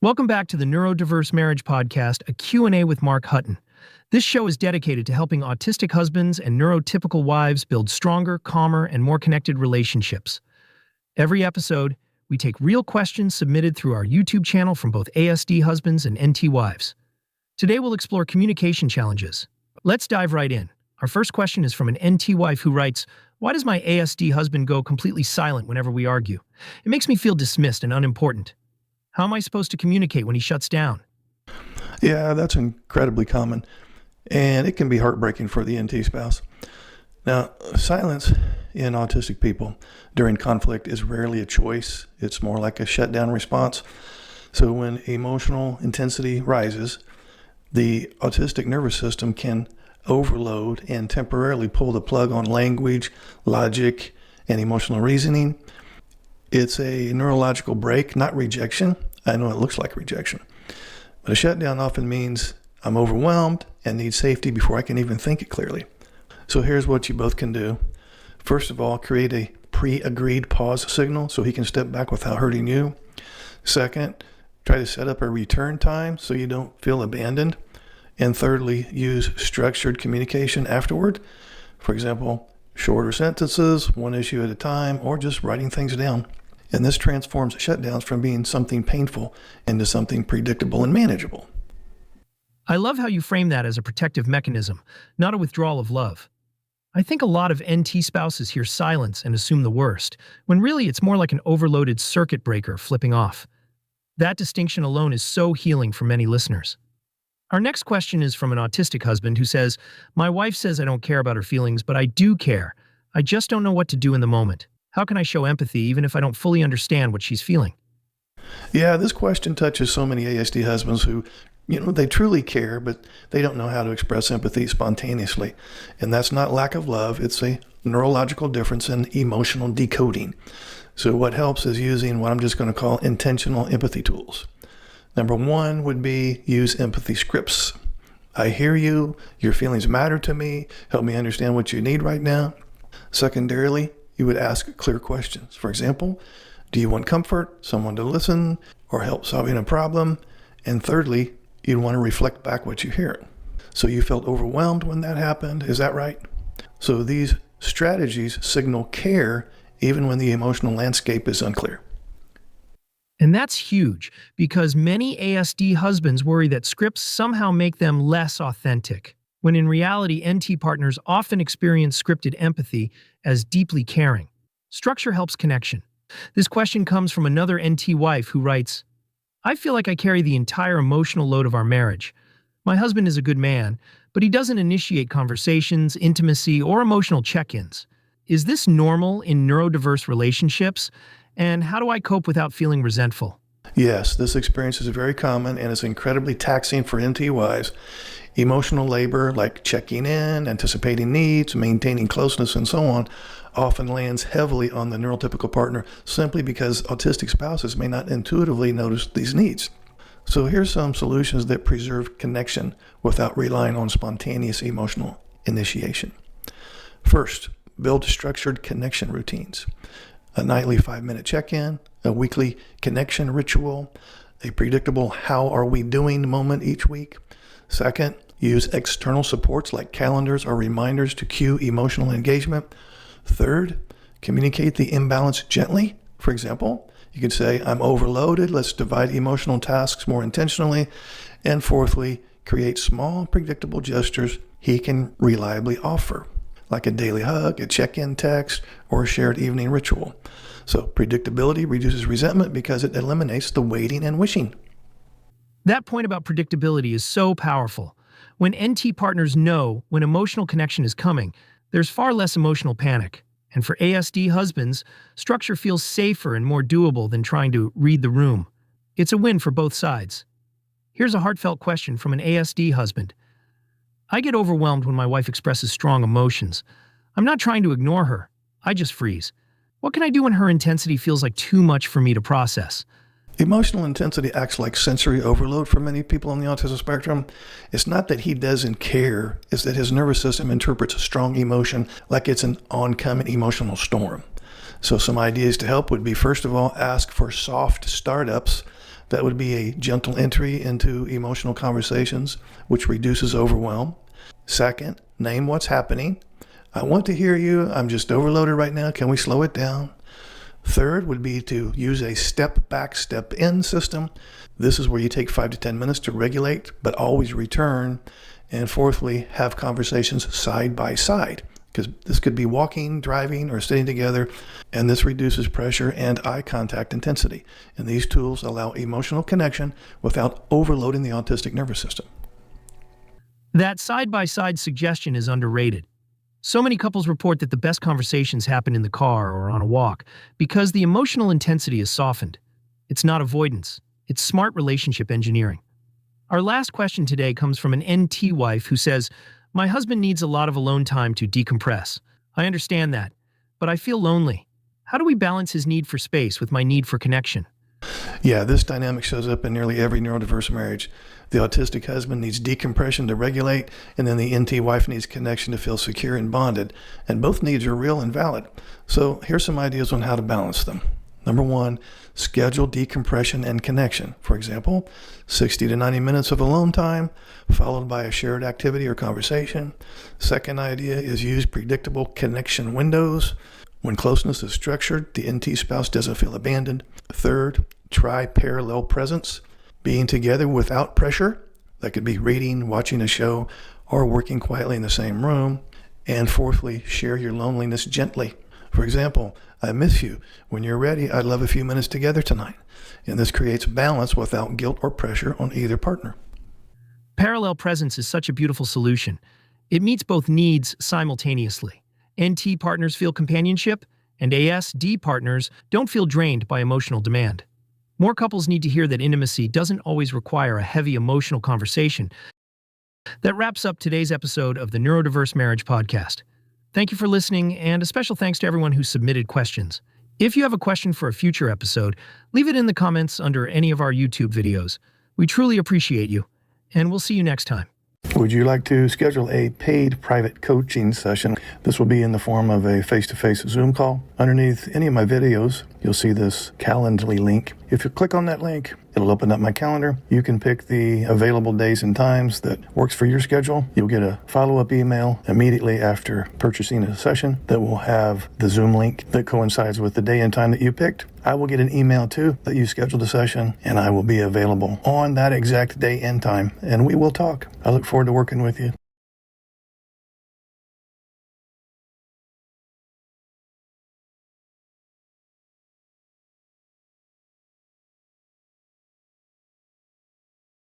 Welcome back to the Neurodiverse Marriage Podcast, a Q&A with Mark Hutten. This show is dedicated to helping autistic husbands and neurotypical wives build stronger, calmer, and more connected relationships. Every episode, we take real questions submitted through our YouTube channel from both ASD husbands and NT wives. Today we'll explore communication challenges. Let's dive right in. Our first question is from an NT wife who writes, "Why does my ASD husband go completely silent whenever we argue? It makes me feel dismissed and unimportant. How am I supposed to communicate when he shuts down?" Yeah, that's incredibly common, and it can be heartbreaking for the NT spouse. Now, silence in autistic people during conflict is rarely a choice. It's more like a shutdown response. So when emotional intensity rises, the autistic nervous system can overload and temporarily pull the plug on language, logic, and emotional reasoning. It's a neurological break, not rejection. I know it looks like rejection. But a shutdown often means I'm overwhelmed and need safety before I can even think it clearly. So here's what you both can do. First of all, create a pre-agreed pause signal so he can step back without hurting you. Second, try to set up a return time so you don't feel abandoned. And thirdly, use structured communication afterward. For example, shorter sentences, one issue at a time, or just writing things down. And this transforms shutdowns from being something painful into something predictable and manageable. I love how you frame that as a protective mechanism, not a withdrawal of love. I think a lot of NT spouses hear silence and assume the worst, when really it's more like an overloaded circuit breaker flipping off. That distinction alone is so healing for many listeners. Our next question is from an autistic husband who says, "My wife says I don't care about her feelings, but I do care. I just don't know what to do in the moment. How can I show empathy even if I don't fully understand what she's feeling?" Yeah, this question touches so many ASD husbands who, they truly care, but they don't know how to express empathy spontaneously. And that's not lack of love. It's a neurological difference in emotional decoding. So what helps is using what I'm just going to call intentional empathy tools. Number one would be use empathy scripts. I hear you. Your feelings matter to me. Help me understand what you need right now. Secondarily, you would ask clear questions. For example, do you want comfort, someone to listen, or help solving a problem? And thirdly, you'd want to reflect back what you hear. So you felt overwhelmed when that happened, is that right? So these strategies signal care even when the emotional landscape is unclear. And that's huge, because many ASD husbands worry that scripts somehow make them less authentic, when in reality, NT partners often experience scripted empathy as deeply caring. Structure helps connection. This question comes from another NT wife who writes, "I feel like I carry the entire emotional load of our marriage. My husband is a good man, but he doesn't initiate conversations, intimacy, or emotional check-ins. Is this normal in neurodiverse relationships? And how do I cope without feeling resentful?" Yes, this experience is very common and is incredibly taxing for NT wives. Emotional labor like checking in, anticipating needs, maintaining closeness, and so on often lands heavily on the neurotypical partner simply because autistic spouses may not intuitively notice these needs. So here's some solutions that preserve connection without relying on spontaneous emotional initiation. First, build structured connection routines. A nightly 5-minute check-in, a weekly connection ritual, a predictable how are we doing moment each week. Second, use external supports like calendars or reminders to cue emotional engagement. Third, communicate the imbalance gently. For example, you could say, "I'm overloaded, let's divide emotional tasks more intentionally." And fourthly, create small, predictable gestures he can reliably offer, like a daily hug, a check-in text, or a shared evening ritual. So predictability reduces resentment because it eliminates the waiting and wishing. That point about predictability is so powerful. When NT partners know when emotional connection is coming, there's far less emotional panic. And for ASD husbands, structure feels safer and more doable than trying to read the room. It's a win for both sides. Here's a heartfelt question from an ASD husband. "I get overwhelmed when my wife expresses strong emotions. I'm not trying to ignore her. I just freeze. What can I do when her intensity feels like too much for me to process?" Emotional intensity acts like sensory overload for many people on the autism spectrum. It's not that he doesn't care, it's that his nervous system interprets a strong emotion like it's an oncoming emotional storm. So some ideas to help would be, first of all, ask for soft startups. That would be a gentle entry into emotional conversations, which reduces overwhelm. Second, name what's happening. I want to hear you. I'm just overloaded right now. Can we slow it down? Third would be to use a step back, step in system. This is where you take 5 to 10 minutes to regulate, but always return. And fourthly, have conversations side by side, because this could be walking, driving, or sitting together, and this reduces pressure and eye contact intensity. And these tools allow emotional connection without overloading the autistic nervous system. That side-by-side suggestion is underrated. So many couples report that the best conversations happen in the car or on a walk because the emotional intensity is softened. It's not avoidance. It's smart relationship engineering. Our last question today comes from an NT wife who says, "My husband needs a lot of alone time to decompress. I understand that, but I feel lonely. How do we balance his need for space with my need for connection?" Yeah, this dynamic shows up in nearly every neurodiverse marriage. The autistic husband needs decompression to regulate, and then the NT wife needs connection to feel secure and bonded. And both needs are real and valid. So here's some ideas on how to balance them. Number one, schedule decompression and connection. For example, 60 to 90 minutes of alone time, followed by a shared activity or conversation. Second idea is use predictable connection windows. When closeness is structured, the NT spouse doesn't feel abandoned. Third, try parallel presence, being together without pressure. That could be reading, watching a show, or working quietly in the same room. And fourthly, share your loneliness gently. For example, I miss you. When you're ready, I'd love a few minutes together tonight. And this creates balance without guilt or pressure on either partner. Parallel presence is such a beautiful solution. It meets both needs simultaneously. NT partners feel companionship, and ASD partners don't feel drained by emotional demand. More couples need to hear that intimacy doesn't always require a heavy emotional conversation. That wraps up today's episode of the Neurodiverse Marriage Podcast. Thank you for listening, and a special thanks to everyone who submitted questions. If you have a question for a future episode, leave it in the comments under any of our YouTube videos. We truly appreciate you, and we'll see you next time. Would you like to schedule a paid private coaching session? This will be in the form of a face-to-face Zoom call. Underneath any of my videos, you'll see this Calendly link. If you click on that link, it'll open up my calendar. You can pick the available days and times that works for your schedule. You'll get a follow-up email immediately after purchasing a session that will have the Zoom link that coincides with the day and time that you picked. I will get an email too that you scheduled a session, and I will be available on that exact day and time, and we will talk. I look forward to working with you.